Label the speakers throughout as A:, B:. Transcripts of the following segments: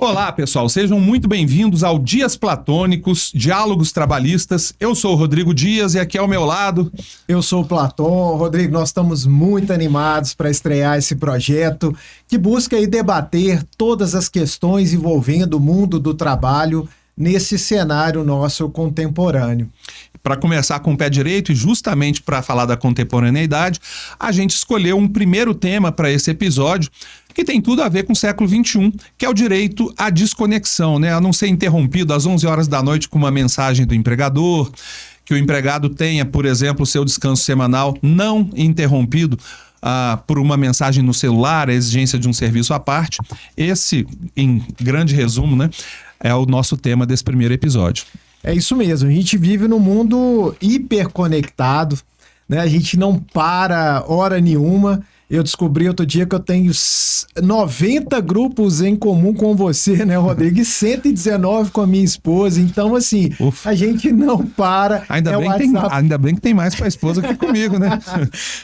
A: Olá, pessoal, sejam muito bem-vindos ao Dias Platônicos, Diálogos Trabalhistas. Eu sou o Rodrigo Dias e aqui ao meu lado...
B: Eu sou o Platão. Rodrigo, nós estamos muito animados para estrear esse projeto que busca aí debater todas as questões envolvendo o mundo do trabalho nesse cenário nosso contemporâneo.
A: Para começar com o pé direito e justamente para falar da contemporaneidade, a gente escolheu um primeiro tema para esse episódio que tem tudo a ver com o século XXI, que é o direito à desconexão, né? A não ser interrompido às 11 horas da noite com uma mensagem do empregador, que o empregado tenha, por exemplo, o seu descanso semanal não interrompido por uma mensagem no celular, a exigência de um serviço à parte. Esse, em grande resumo, né, é o nosso tema desse primeiro episódio.
B: É isso mesmo, a gente vive num mundo hiperconectado, né? A gente não para hora nenhuma. Eu descobri outro dia que eu tenho 90 grupos em comum com você, né, Rodrigo? E 119 com a minha esposa. Então, assim, a gente não para.
A: Ainda bem que tem mais com a esposa que comigo, né?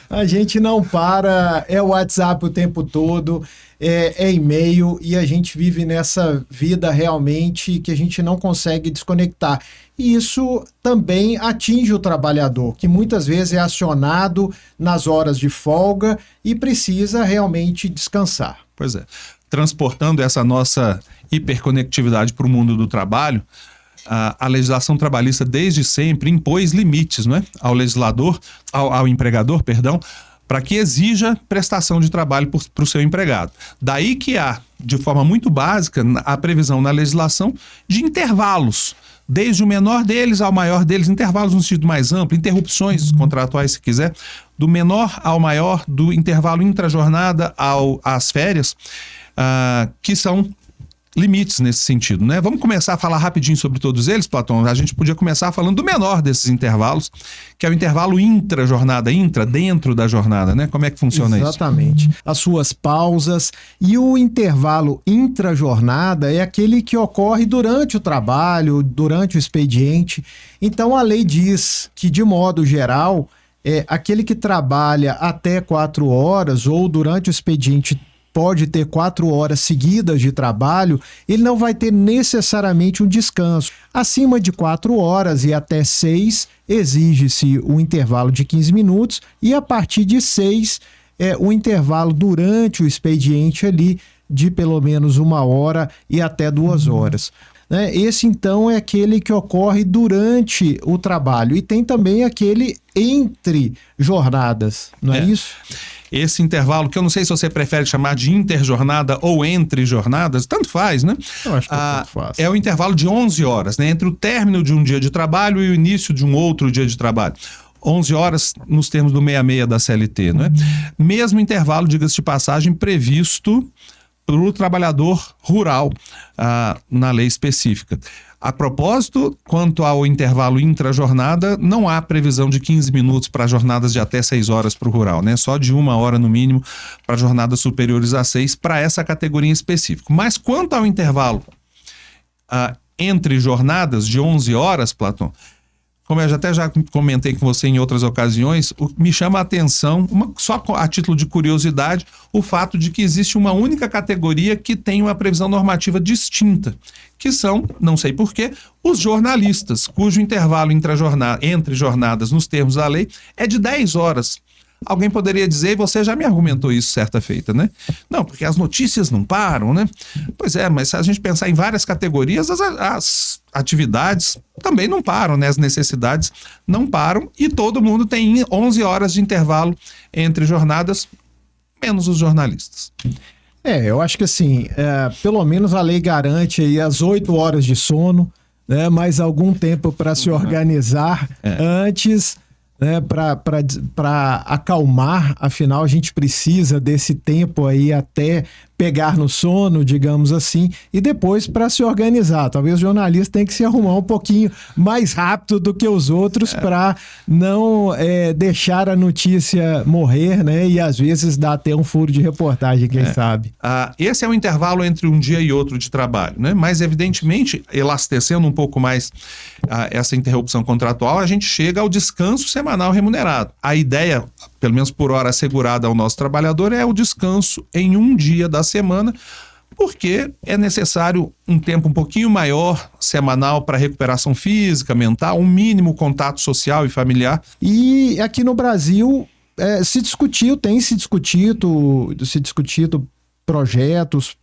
B: A gente não para, é o WhatsApp o tempo todo, é e-mail, e a gente vive nessa vida realmente que a gente não consegue desconectar. E isso também atinge o trabalhador, que muitas vezes é acionado nas horas de folga e precisa realmente descansar.
A: Pois é. Transportando essa nossa hiperconectividade para o mundo do trabalho, a legislação trabalhista desde sempre impôs limites, não é? Ao empregador, para que exija prestação de trabalho para o seu empregado. Daí que há, de forma muito básica, a previsão na legislação de intervalos, desde o menor deles ao maior deles, intervalos no sentido mais amplo, interrupções contratuais, se quiser, do menor ao maior, do intervalo intrajornada às férias, que são limites nesse sentido, né? Vamos começar a falar rapidinho sobre todos eles, Platão. A gente podia começar falando do menor desses intervalos, que é o intervalo intrajornada, dentro da jornada, né? Como é que funciona isso?
B: Exatamente. As suas pausas. E o intervalo intrajornada é aquele que ocorre durante o trabalho, durante o expediente. Então a lei diz que, de modo geral, aquele que trabalha até 4 horas ou durante o expediente pode ter 4 horas seguidas de trabalho, ele não vai ter necessariamente um descanso. Acima de 4 horas e até 6, exige-se um intervalo de 15 minutos e a partir de 6, o intervalo durante o expediente ali de pelo menos 1 hora e até 2 horas. Esse, então, é aquele que ocorre durante o trabalho. E tem também aquele entre jornadas, não é isso?
A: Esse intervalo, que eu não sei se você prefere chamar de interjornada ou entre jornadas, tanto faz, né?
B: Eu acho que tanto faz.
A: É o intervalo de 11 horas, né? Entre o término de um dia de trabalho e o início de um outro dia de trabalho. 11 horas nos termos do 66 da CLT, né? Mesmo intervalo, diga-se de passagem, previsto para o trabalhador rural na lei específica. A propósito, quanto ao intervalo intrajornada, não há previsão de 15 minutos para jornadas de até 6 horas para o rural, né? Só de 1 hora no mínimo para jornadas superiores a 6 para essa categoria em específico. Mas quanto ao intervalo entre jornadas de 11 horas, Platão, como eu até já comentei com você em outras ocasiões, me chama a atenção, só a título de curiosidade, o fato de que existe uma única categoria que tem uma previsão normativa distinta, que são, não sei porquê, os jornalistas, cujo intervalo entre jornadas nos termos da lei é de 10 horas. Alguém poderia dizer, e você já me argumentou isso certa feita, né? Não, porque as notícias não param, né? Pois é, mas se a gente pensar em várias categorias, as atividades também não param, né? As necessidades não param e todo mundo tem 11 horas de intervalo entre jornadas, menos os jornalistas.
B: Eu acho que assim, pelo menos a lei garante aí as 8 horas de sono, né? Mais algum tempo para se organizar antes, né, para acalmar. Afinal, a gente precisa desse tempo aí até pegar no sono, digamos assim, e depois para se organizar. Talvez o jornalista tenha que se arrumar um pouquinho mais rápido do que os outros para não deixar a notícia morrer, né? E às vezes dá até um furo de reportagem, quem sabe.
A: Esse é o intervalo entre um dia e outro de trabalho, né? Mas evidentemente, elastecendo um pouco mais essa interrupção contratual, a gente chega ao descanso semanal remunerado. A ideia, pelo menos por hora assegurada ao nosso trabalhador, é o descanso em um dia da semana, porque é necessário um tempo um pouquinho maior semanal para recuperação física, mental, um mínimo contato social e familiar.
B: E aqui no Brasil tem se discutido projetos,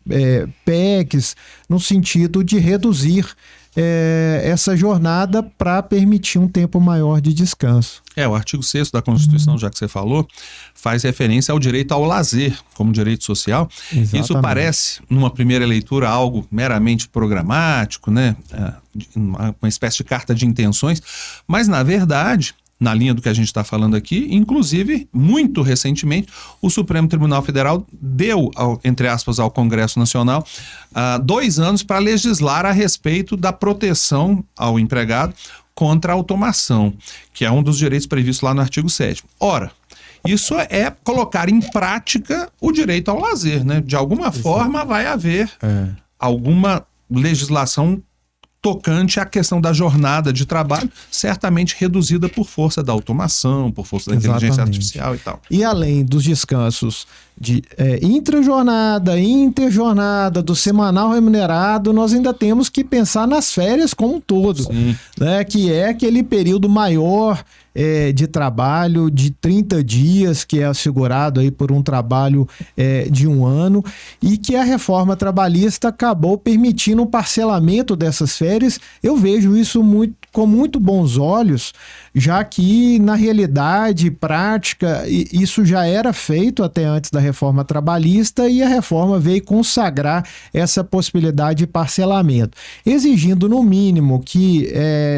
B: PECs, no sentido de reduzir essa jornada para permitir um tempo maior de descanso.
A: O artigo 6º da Constituição, já que você falou, faz referência ao direito ao lazer como direito social.
B: Exatamente.
A: Isso parece, numa primeira leitura, algo meramente programático, né? Uma espécie de carta de intenções, mas, na verdade, na linha do que a gente está falando aqui, inclusive, muito recentemente, o Supremo Tribunal Federal deu, entre aspas, ao Congresso Nacional 2 anos para legislar a respeito da proteção ao empregado contra a automação, que é um dos direitos previstos lá no artigo 7º. Ora, isso é colocar em prática o direito ao lazer, né? De alguma forma vai haver alguma legislação tocante à questão da jornada de trabalho, certamente reduzida por força da automação, por força da inteligência artificial e tal.
B: E além dos descansos de intrajornada, interjornada, do semanal remunerado, nós ainda temos que pensar nas férias como um todo, né? Que é aquele período maior de trabalho de 30 dias, que é assegurado aí por um trabalho de 1 ano, e que a reforma trabalhista acabou permitindo um parcelamento dessas férias. Eu vejo isso com muito bons olhos, já que na realidade prática isso já era feito até antes da reforma trabalhista, e a reforma veio consagrar essa possibilidade de parcelamento, exigindo no mínimo que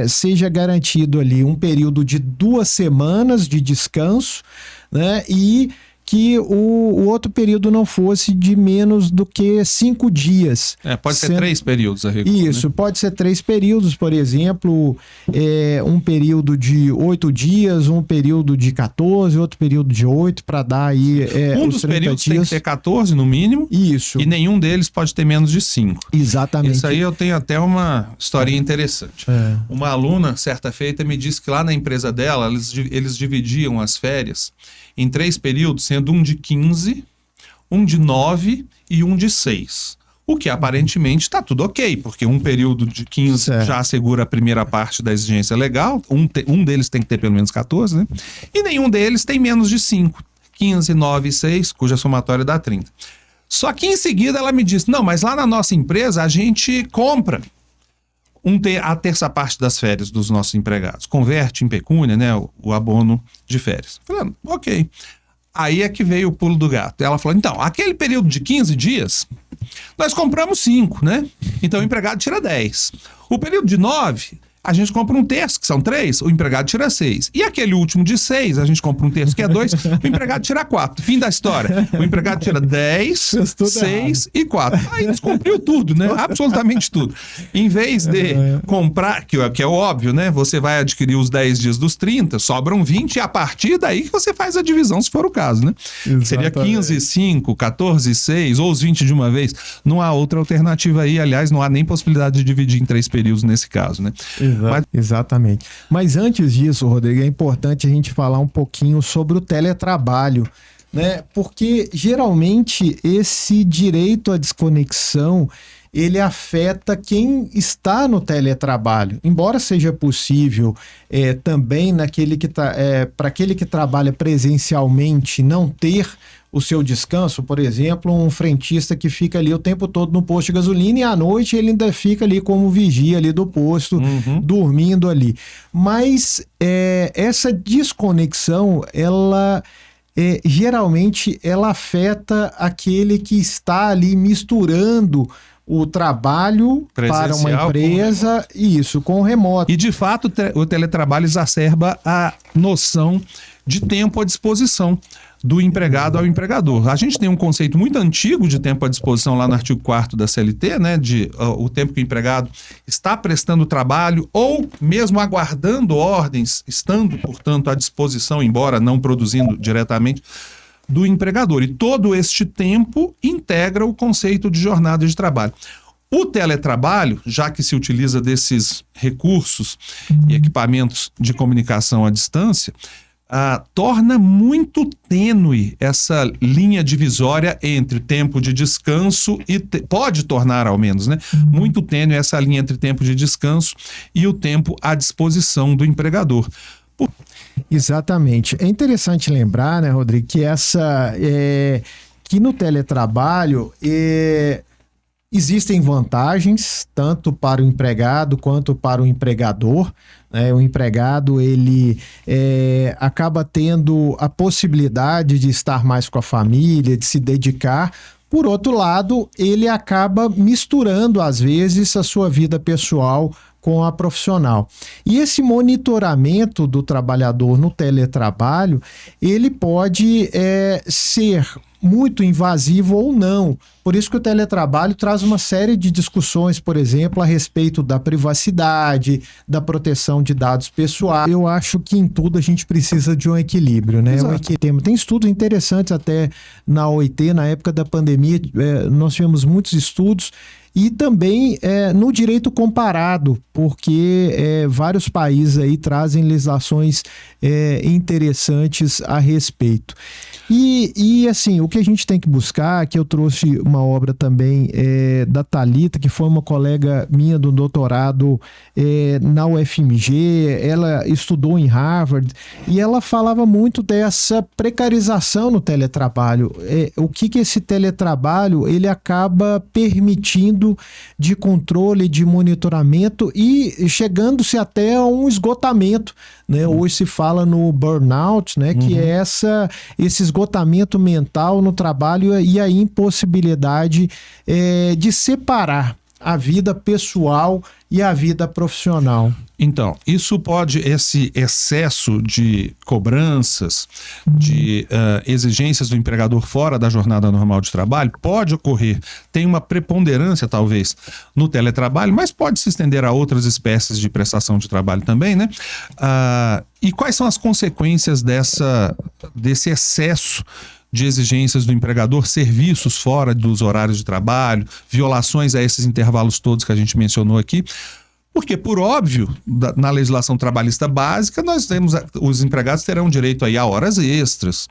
B: seja garantido ali um período de 2 semanas de descanso, né? E que o outro período não fosse de menos do que 5 dias.
A: Pode ser 3 períodos a recuo,
B: Isso,
A: né?
B: Pode ser 3 períodos, por exemplo, um período de 8 dias, um período de 14, outro período de 8, para dar aí
A: um dos períodos tem que ter 14 no mínimo.
B: Isso.
A: E nenhum deles pode ter menos de 5.
B: Exatamente.
A: Isso aí eu tenho até uma historinha interessante. Uma aluna, certa feita, me disse que lá na empresa dela, eles dividiam as férias em 3 períodos, sendo um de 15, um de 9 e um de 6. O que aparentemente está tudo ok, porque um período de 15 já assegura a primeira parte da exigência legal, um deles tem que ter pelo menos 14, né? E nenhum deles tem menos de 5. 15, 9 e 6, cuja somatória dá 30. Só que em seguida ela me disse, não, mas lá na nossa empresa a gente compra a terça parte das férias dos nossos empregados, converte em pecúnia, né, o abono de férias. Falei, ok. Aí é que veio o pulo do gato. Ela falou, então, aquele período de 15 dias, nós compramos 5, né? Então o empregado tira 10. O período de 9, a gente compra 1/3, que são 3, o empregado tira 6. E aquele último de 6, a gente compra 1/3, que é 2, o empregado tira 4. Fim da história. O empregado tira 10, 6 e 4. Aí descumpriu tudo, né? Absolutamente tudo. Em vez de comprar, que é o óbvio, né? Você vai adquirir os 10 dias dos 30, sobram 20, e a partir daí que você faz a divisão, se for o caso, né? Exatamente. Seria 15, 5, 14, 6, ou os 20 de uma vez. Não há outra alternativa aí. Aliás, não há nem possibilidade de dividir em 3 períodos nesse caso, né?
B: Exatamente. Mas antes disso, Rodrigo, é importante a gente falar um pouquinho sobre o teletrabalho, né? Porque geralmente esse direito à desconexão ele afeta quem está no teletrabalho. Embora seja possível também para aquele que trabalha presencialmente não ter o seu descanso, por exemplo, um frentista que fica ali o tempo todo no posto de gasolina e à noite ele ainda fica ali como vigia ali do posto, dormindo ali. Mas essa desconexão, ela geralmente ela afeta aquele que está ali misturando o trabalho para uma empresa com o remoto.
A: E, de fato, o teletrabalho exacerba a noção de tempo à disposição do empregado ao empregador. A gente tem um conceito muito antigo de tempo à disposição lá no artigo 4º da CLT, né, de o tempo que o empregado está prestando trabalho ou mesmo aguardando ordens, estando, portanto, à disposição, embora não produzindo diretamente, do empregador. E todo este tempo integra o conceito de jornada de trabalho. O teletrabalho, já que se utiliza desses recursos e equipamentos de comunicação à distância, torna muito tênue essa linha divisória entre tempo de descanso e pode tornar, ao menos, né, muito tênue essa linha entre tempo de descanso e o tempo à disposição do empregador.
B: Exatamente. É interessante lembrar, né, Rodrigo, que que no teletrabalho existem vantagens tanto para o empregado quanto para o empregador. O empregado ele acaba tendo a possibilidade de estar mais com a família, de se dedicar. Por outro lado, ele acaba misturando, às vezes, a sua vida pessoal com a profissional. E esse monitoramento do trabalhador no teletrabalho, ele pode ser muito invasivo ou não. Por isso que o teletrabalho traz uma série de discussões, por exemplo, a respeito da privacidade, da proteção de dados pessoais. Eu acho que em tudo a gente precisa de um equilíbrio, né? Tem estudos interessantes até na OIT, na época da pandemia, nós tivemos muitos estudos. E também no direito comparado, porque vários países aí trazem legislações interessantes a respeito. E assim, o que a gente tem que buscar, que eu trouxe uma obra também da Thalita, que foi uma colega minha do doutorado na UFMG, ela estudou em Harvard, e ela falava muito dessa precarização no teletrabalho. O que esse teletrabalho ele acaba permitindo de controle, de monitoramento e chegando-se até a um esgotamento, né? Hoje se fala no burnout, né? Que é esse esgotamento mental no trabalho e a impossibilidade de separar a vida pessoal e a vida profissional.
A: Então, esse excesso de cobranças, de exigências do empregador fora da jornada normal de trabalho, pode ocorrer, tem uma preponderância talvez no teletrabalho, mas pode se estender a outras espécies de prestação de trabalho também, né? E quais são as consequências desse excesso de exigências do empregador, serviços fora dos horários de trabalho, violações a esses intervalos todos que a gente mencionou aqui? Porque, por óbvio, na legislação trabalhista básica, os empregados terão direito aí a horas extras,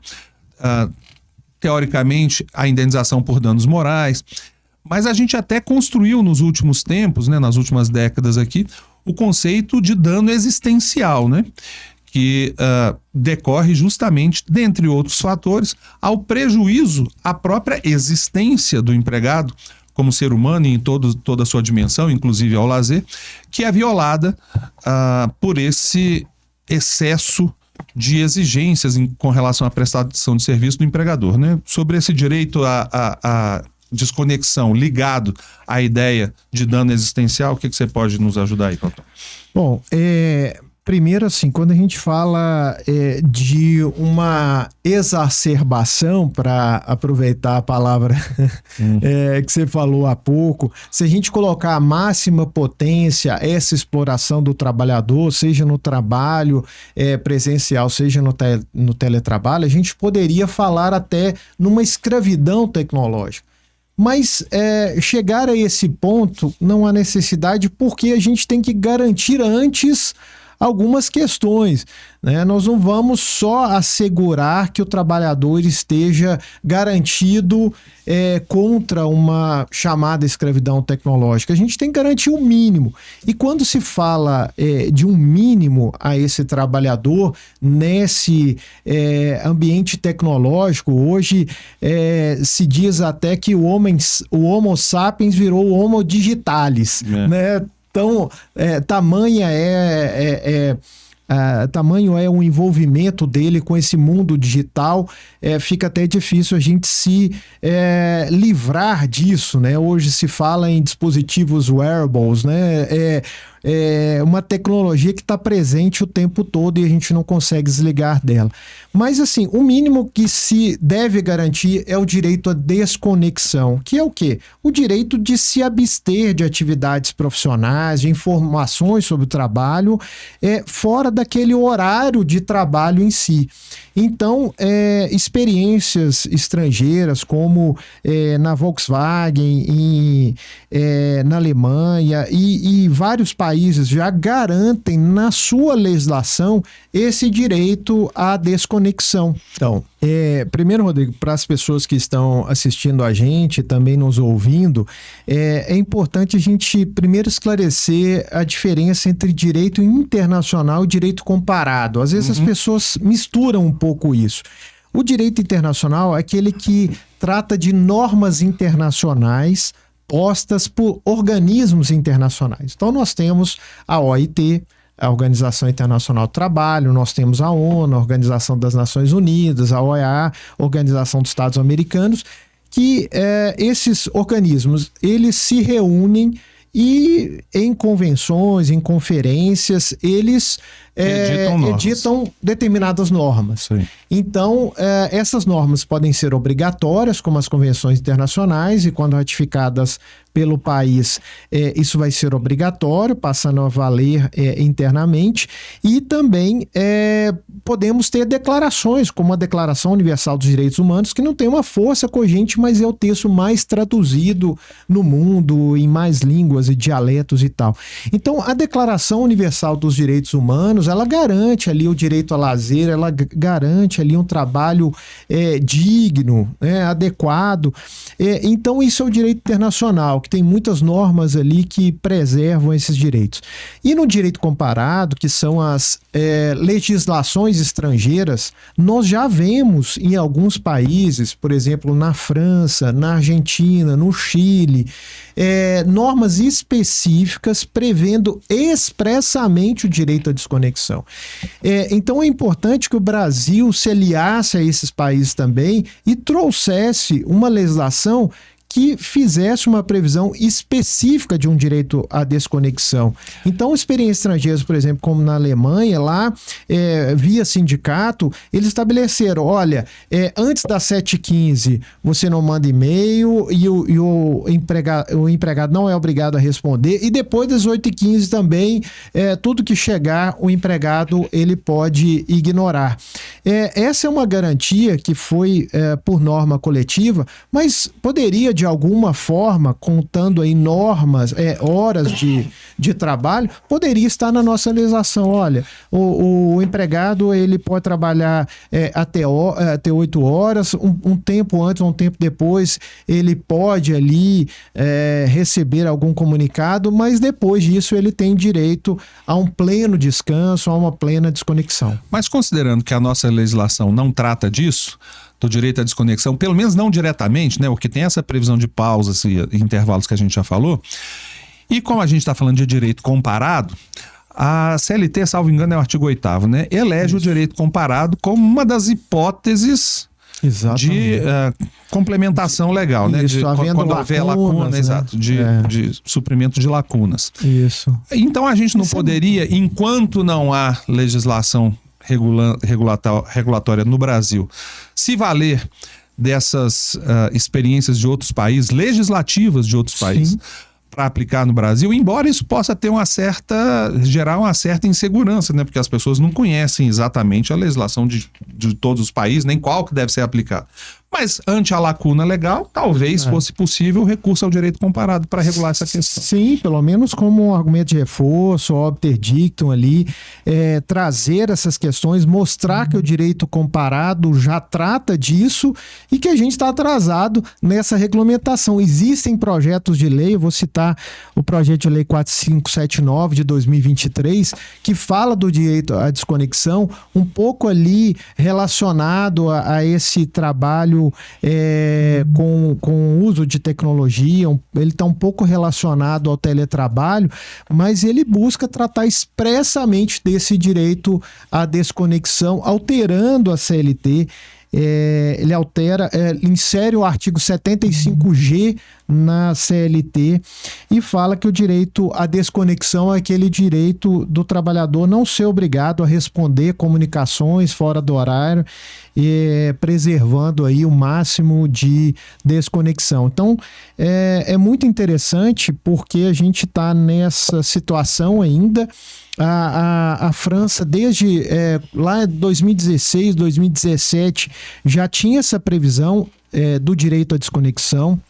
A: teoricamente, a indenização por danos morais, mas a gente até construiu nos últimos tempos, né, nas últimas décadas aqui, o conceito de dano existencial, né? Que decorre justamente, dentre outros fatores, ao prejuízo à própria existência do empregado como ser humano e em toda a sua dimensão, inclusive ao lazer, que é violada por esse excesso de exigências com relação à prestação de serviço do empregador, né? Sobre esse direito à desconexão ligado à ideia de dano existencial, o que você pode nos ajudar aí, Cláudio?
B: Bom, primeiro, assim, quando a gente fala de uma exacerbação, para aproveitar a palavra que você falou há pouco, se a gente colocar a máxima potência, essa exploração do trabalhador, seja no trabalho presencial, seja no teletrabalho, a gente poderia falar até numa escravidão tecnológica. Mas chegar a esse ponto não há necessidade, porque a gente tem que garantir antes algumas questões, né? Nós não vamos só assegurar que o trabalhador esteja garantido contra uma chamada escravidão tecnológica. A gente tem que garantir o mínimo. E quando se fala de um mínimo a esse trabalhador nesse ambiente tecnológico, hoje se diz até que o Homo sapiens virou o Homo digitalis, né? Então, tamanho é o envolvimento dele com esse mundo digital, fica até difícil a gente se livrar disso, né? Hoje se fala em dispositivos wearables, né? Uma tecnologia que está presente o tempo todo e a gente não consegue desligar dela. Mas, assim, o mínimo que se deve garantir é o direito à desconexão, que é o quê? O direito de se abster de atividades profissionais, de informações sobre o trabalho, fora daquele horário de trabalho em si. Então, experiências estrangeiras, como na Volkswagen, na Alemanha e vários países países já garantem na sua legislação esse direito à desconexão. Então, primeiro, Rodrigo, para as pessoas que estão assistindo a gente, também nos ouvindo, é importante a gente primeiro esclarecer a diferença entre direito internacional e direito comparado. Às vezes as pessoas misturam um pouco isso. O direito internacional é aquele que trata de normas internacionais postas por organismos internacionais. Então, nós temos a OIT, a Organização Internacional do Trabalho, nós temos a ONU, a Organização das Nações Unidas, a OEA, Organização dos Estados Americanos, que esses organismos, eles se reúnem e em convenções, em conferências, eles editam determinadas normas.
A: Sim.
B: Então, essas normas podem ser obrigatórias, como as convenções internacionais, e quando ratificadas pelo país, isso vai ser obrigatório, passando a valer internamente. E também podemos ter declarações, como a Declaração Universal dos Direitos Humanos, que não tem uma força cogente, mas é o texto mais traduzido no mundo, em mais línguas e dialetos e tal. Então, a Declaração Universal dos Direitos Humanos, ela garante ali o direito a lazer, ela garante ali um trabalho digno, adequado. Então, isso é o direito internacional, que tem muitas normas ali que preservam esses direitos. E no direito comparado, que são as legislações estrangeiras, nós já vemos em alguns países, por exemplo, na França, na Argentina, no Chile, normas específicas prevendo expressamente o direito à desconexão. Então é importante que o Brasil se aliasse a esses países também e trouxesse uma legislação que fizesse uma previsão específica de um direito à desconexão. Então, experiências estrangeiras, por exemplo, como na Alemanha, lá, via sindicato, eles estabeleceram, olha, antes das 7h15 você não manda e-mail e o empregado não é obrigado a responder, e depois das 8h15 também, tudo que chegar, o empregado ele pode ignorar. Essa é uma garantia que foi por norma coletiva, mas poderia de alguma forma, contando aí normas, horas de trabalho, poderia estar na nossa legislação. Olha, o empregado ele pode trabalhar até 8 horas, um tempo antes ou um tempo depois, ele pode ali receber algum comunicado, mas depois disso ele tem direito a um pleno descanso, a uma plena desconexão.
A: Mas considerando que a nossa legislação não trata disso, do direito à desconexão, pelo menos não diretamente, né? Porque tem essa previsão de pausas e intervalos que a gente já falou. E como a gente está falando de direito comparado, a CLT, salvo engano, é o artigo 8º, né? Elege o direito comparado como uma das hipóteses de complementação legal, né? Quando houver lacuna, né? Exato, de suprimento de lacunas.
B: Isso.
A: Então a gente não poderia, enquanto não há legislação regulatória no Brasil, se valer dessas experiências de outros países, legislativas de outros países, para aplicar no Brasil, embora isso possa ter gerar uma certa insegurança, né? Porque as pessoas não conhecem exatamente a legislação de todos os países, nem qual que deve ser aplicado. Mas, ante a lacuna legal, talvez fosse possível o recurso ao direito comparado para regular essa questão.
B: Sim, pelo menos como um argumento de reforço, obter dictum ali, trazer essas questões, mostrar que o direito comparado já trata disso e que a gente está atrasado nessa regulamentação. Existem projetos de lei, eu vou citar o projeto de lei 4579 de 2023, que fala do direito à desconexão, um pouco ali relacionado a esse trabalho com o uso de tecnologia, ele está um pouco relacionado ao teletrabalho, mas ele busca tratar expressamente desse direito à desconexão, alterando a CLT. Ele insere o artigo 75G na CLT e fala que o direito à desconexão é aquele direito do trabalhador não ser obrigado a responder comunicações fora do horário, preservando aí o máximo de desconexão. Então, é muito interessante porque a gente está nessa situação ainda. A França, desde lá em 2016, 2017, já tinha essa previsão do direito à desconexão.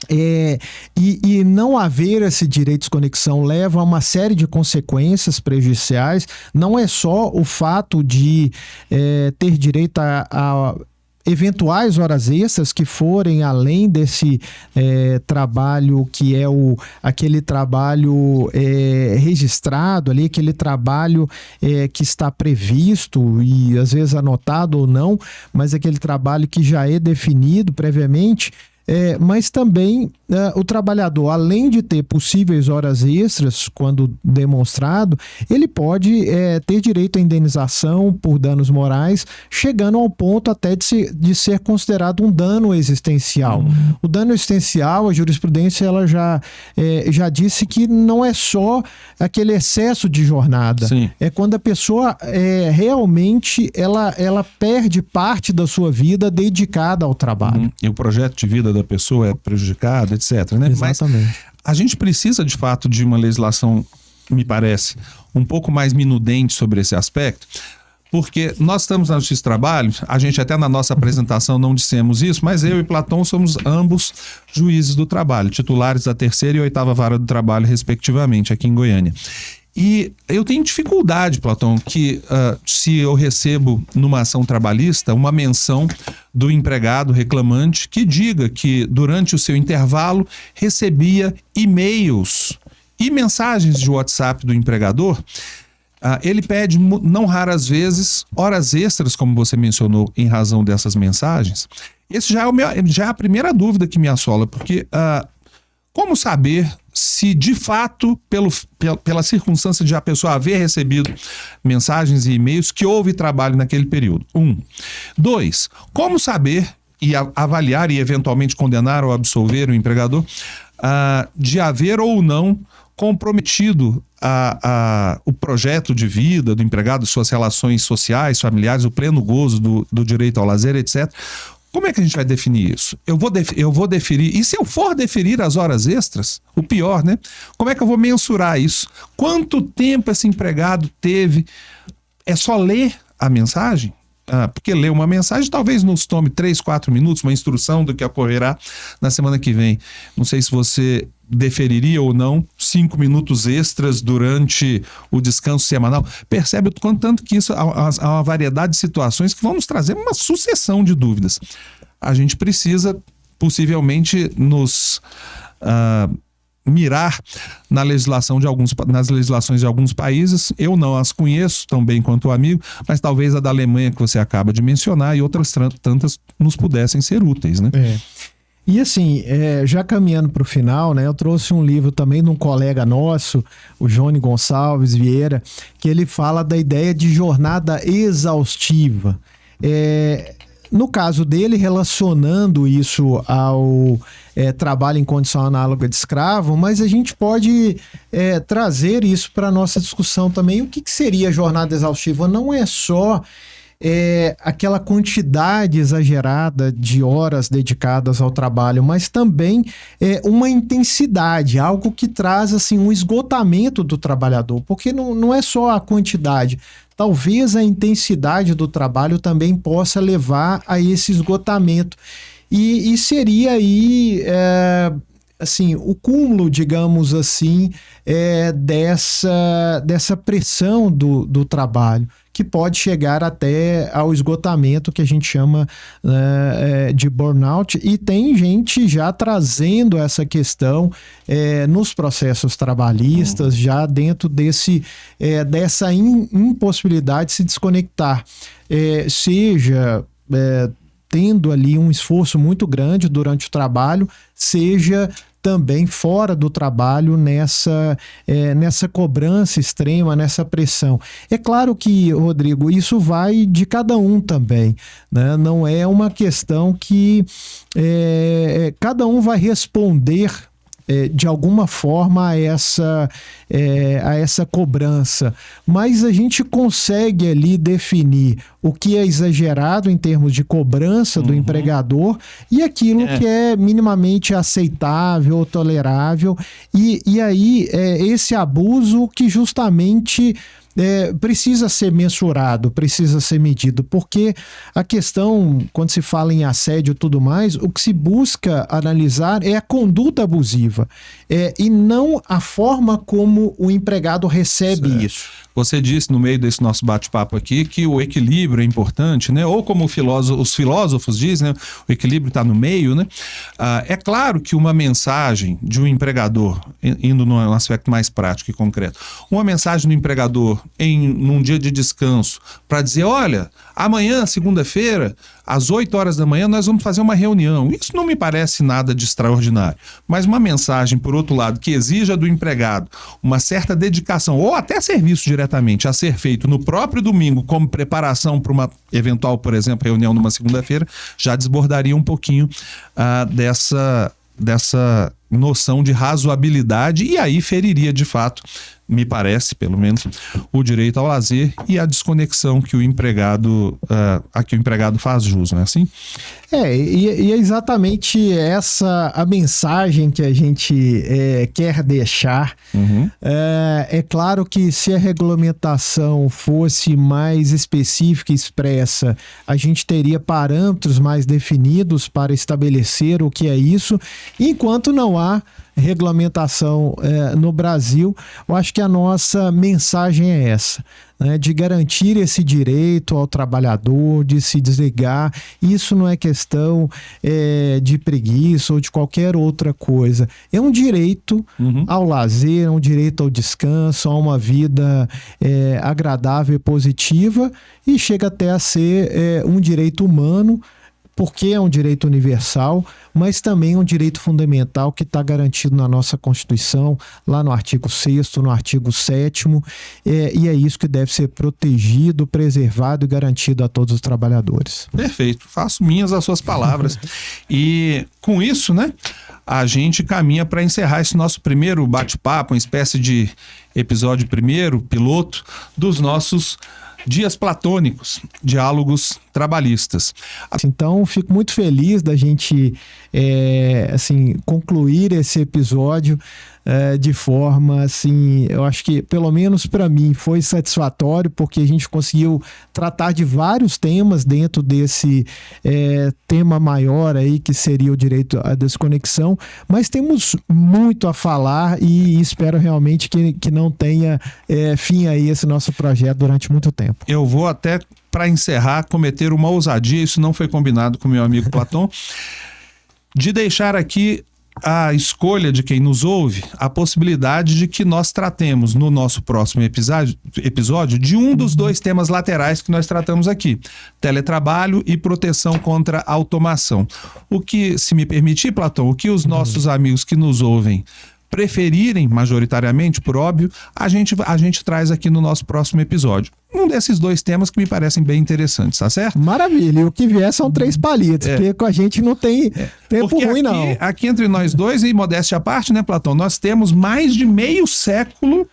B: E não haver esse direito de desconexão leva a uma série de consequências prejudiciais. Não é só o fato de ter direito a eventuais horas extras que forem além desse trabalho que é aquele trabalho registrado ali, aquele trabalho que está previsto e às vezes anotado ou não, mas aquele trabalho que já é definido previamente. Mas também o trabalhador, além de ter possíveis horas extras, quando demonstrado, ele pode ter direito à indenização por danos morais, chegando ao ponto até de ser considerado um dano existencial. O dano existencial, a jurisprudência ela já disse que não é só aquele excesso de jornada.
A: Sim.
B: É quando a pessoa realmente ela perde parte da sua vida dedicada ao trabalho.
A: E o projeto de vida da pessoa é prejudicado, etc. Né?
B: Exatamente.
A: Mas a gente precisa, de fato, de uma legislação, me parece, um pouco mais minudente sobre esse aspecto, porque nós estamos na Justiça do Trabalho, a gente até na nossa apresentação não dissemos isso, mas eu e Platão somos ambos juízes do trabalho, titulares da 3ª e 8ª Vara do Trabalho, respectivamente, aqui em Goiânia. E eu tenho dificuldade, Platão, que se eu recebo numa ação trabalhista uma menção do empregado reclamante que diga que durante o seu intervalo recebia e-mails e mensagens de WhatsApp do empregador. Ele pede, não raras vezes, horas extras, como você mencionou, em razão dessas mensagens. Esse já é a primeira dúvida que me assola, porque como saber se de fato, pela circunstância de a pessoa haver recebido mensagens e e-mails, que houve trabalho naquele período? 2, como saber e avaliar e eventualmente condenar ou absolver o empregador de haver ou não comprometido o projeto de vida do empregado, suas relações sociais, familiares, o pleno gozo do direito ao lazer, etc. Como é que a gente vai definir isso? Eu vou deferir, e se eu for deferir as horas extras, o pior, né? Como é que eu vou mensurar isso? Quanto tempo esse empregado teve? É só ler a mensagem? Porque ler uma mensagem talvez nos tome 3, 4 minutos, uma instrução do que ocorrerá na semana que vem. Não sei se você deferiria ou não 5 minutos extras durante o descanso semanal. Percebe o tanto que isso há uma variedade de situações que vão nos trazer uma sucessão de dúvidas. A gente precisa possivelmente nos mirar nas legislações de alguns países. Eu não as conheço tão bem quanto o amigo, mas talvez a da Alemanha que você acaba de mencionar e outras tantas nos pudessem ser úteis, né?
B: E assim, já caminhando para o final, né, eu trouxe um livro também de um colega nosso, o Johnny Gonçalves Vieira, que ele fala da ideia de jornada exaustiva. No caso dele, relacionando isso ao trabalho em condição análoga de escravo, mas a gente pode trazer isso para a nossa discussão também. O que seria jornada exaustiva? Não é só aquela quantidade exagerada de horas dedicadas ao trabalho, mas também uma intensidade, algo que traz assim, um esgotamento do trabalhador, porque não é só a quantidade, talvez a intensidade do trabalho também possa levar a esse esgotamento. E seria aí assim, o cúmulo, digamos assim, dessa pressão do trabalho, que pode chegar até ao esgotamento que a gente chama de burnout, e tem gente já trazendo essa questão nos processos trabalhistas, já dentro dessa impossibilidade de se desconectar, seja tendo ali um esforço muito grande durante o trabalho, seja também fora do trabalho nessa cobrança extrema, nessa pressão. É claro que, Rodrigo, isso vai de cada um também, né? Não é uma questão que cada um vai responder de alguma forma a essa cobrança, mas a gente consegue ali definir o que é exagerado em termos de cobrança do empregador e aquilo que é minimamente aceitável ou tolerável, e aí esse abuso que justamente precisa ser mensurado, precisa ser medido, porque a questão, quando se fala em assédio e tudo mais, o que se busca analisar é a conduta abusiva, e não a forma como o empregado recebe isso.
A: Você disse no meio desse nosso bate-papo aqui que o equilíbrio é importante, né? Ou como os filósofos dizem, né? O equilíbrio está no meio, né? É claro que uma mensagem de um empregador, indo num aspecto mais prático e concreto, uma mensagem do empregador num dia de descanso para dizer, olha, amanhã, segunda-feira, às 8 horas da manhã, nós vamos fazer uma reunião. Isso não me parece nada de extraordinário. Mas uma mensagem, por outro lado, que exija do empregado uma certa dedicação, ou até serviço diretamente, a ser feito no próprio domingo, como preparação para uma eventual, por exemplo, reunião numa segunda-feira, já desbordaria um pouquinho dessa noção de razoabilidade, e aí feriria, de fato, me parece, pelo menos, o direito ao lazer e a desconexão que o empregado, a que o empregado faz jus, não é assim?
B: E é exatamente essa a mensagem que a gente quer deixar. É claro que se a regulamentação fosse mais específica e expressa, a gente teria parâmetros mais definidos para estabelecer o que é isso, enquanto não há regulamentação no Brasil. Eu acho que a nossa mensagem é essa, né, de garantir esse direito ao trabalhador, de se desligar. Isso não é questão de preguiça ou de qualquer outra coisa. É um direito ao lazer, é um direito ao descanso, a uma vida agradável e positiva, e chega até a ser um direito humano, porque é um direito universal, mas também um direito fundamental que está garantido na nossa Constituição, lá no artigo 6º, no artigo 7º, e é isso que deve ser protegido, preservado e garantido a todos os trabalhadores.
A: Perfeito, faço minhas as suas palavras. E com isso, né, a gente caminha para encerrar esse nosso primeiro bate-papo, uma espécie de episódio primeiro, piloto, dos nossos Dias Platônicos, Diálogos Trabalhistas.
B: Então, fico muito feliz da gente concluir esse episódio de forma, assim, eu acho que, pelo menos para mim, foi satisfatório, porque a gente conseguiu tratar de vários temas dentro desse tema maior aí, que seria o direito à desconexão, mas temos muito a falar e espero realmente que não tenha fim aí esse nosso projeto durante muito tempo.
A: Eu vou até, para encerrar, cometer uma ousadia, isso não foi combinado com meu amigo Platão, de deixar aqui a escolha de quem nos ouve, a possibilidade de que nós tratemos no nosso próximo episódio de um dos dois temas laterais que nós tratamos aqui: teletrabalho e proteção contra a automação. O que, se me permitir, Platão, o que os nossos amigos que nos ouvem preferirem, majoritariamente, por óbvio, a gente traz aqui no nosso próximo episódio. Um desses dois temas que me parecem bem interessantes, tá certo?
B: Maravilha, e o que vier são 3 palitos, porque com a gente não tem tempo ruim, não.
A: Aqui entre nós dois, e modéstia à parte, né, Platão, nós temos mais de meio século,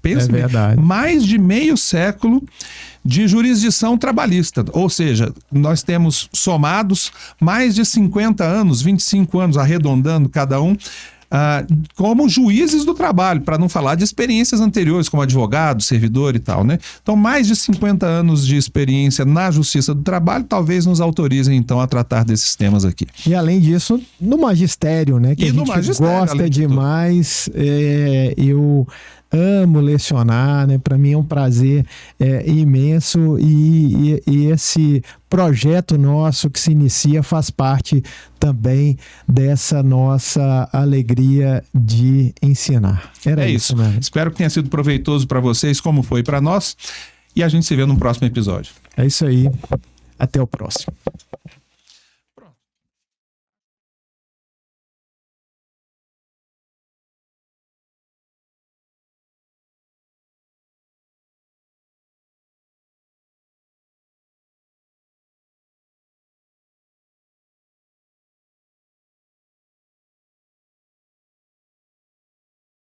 A: pensa,
B: verdade,
A: mais de meio século de jurisdição trabalhista, ou seja, nós temos somados mais de 50 anos, 25 anos, arredondando cada um, como juízes do trabalho, para não falar de experiências anteriores como advogado, servidor e tal, né? Então, mais de 50 anos de experiência na justiça do trabalho talvez nos autorizem, então, a tratar desses temas aqui.
B: E, além disso, no magistério, né? Que a gente gosta demais. Eu amo lecionar, né? Para mim é um prazer imenso, e esse projeto nosso que se inicia faz parte também dessa nossa alegria de ensinar. Era isso, né?
A: Espero que tenha sido proveitoso para vocês, como foi para nós, e a gente se vê no próximo episódio.
B: É isso aí. Até o próximo.